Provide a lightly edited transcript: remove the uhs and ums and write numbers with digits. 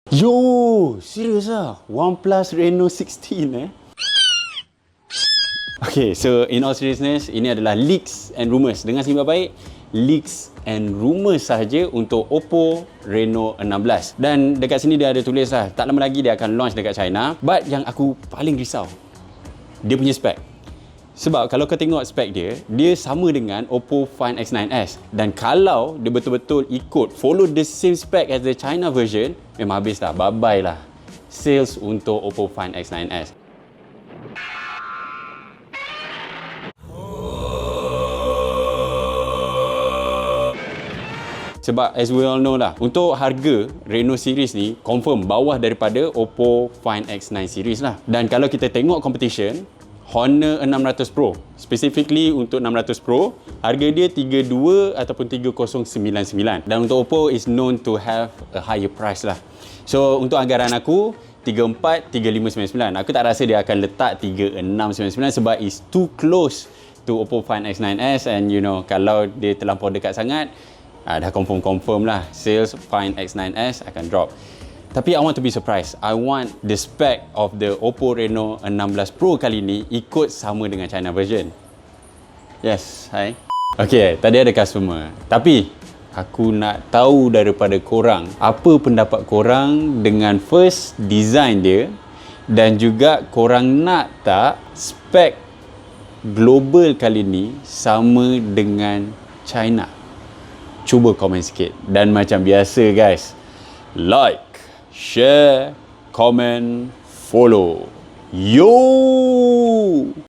Yo, serius lah. OnePlus Reno 16 Okay, so in all seriousness, ini adalah leaks and rumours. Dengar sini baik, leaks and rumours sahaja untuk Oppo Reno 16. Dan dekat sini dia ada tulis lah, tak lama lagi dia akan launch dekat China. But yang aku paling risau, dia punya spek. Sebab kalau kau tengok spek dia, dia sama dengan Oppo Find X9s. Dan kalau dia betul-betul ikut, follow the same spec as the China version, memang habis lah, bye-bye lah sales untuk Oppo Find X9s. Sebab as we all know lah, untuk harga Reno series ni confirm bawah daripada Oppo Find X9 series lah. Dan kalau kita tengok competition, Honor 600 Pro, specifically untuk 600 Pro, harga dia 32 ataupun 3099. Dan untuk Oppo is known to have a higher price lah. So untuk anggaran aku 34 3599. Aku tak rasa dia akan letak 3699 sebab is too close to Oppo Find X9s, and you know, kalau dia terlampau dekat sangat, dah confirm lah sales Find X9s akan drop. Tapi I want to be surprised. I want the spec of the Oppo Reno 16 Pro kali ni ikut sama dengan China version. Yes, hi. Okay, tadi ada customer. Tapi aku nak tahu daripada korang, apa pendapat korang dengan first design dia, dan juga korang nak tak spek global kali ni sama dengan China? Cuba komen sikit. Dan macam biasa guys, like, share, comment, follow. Yo!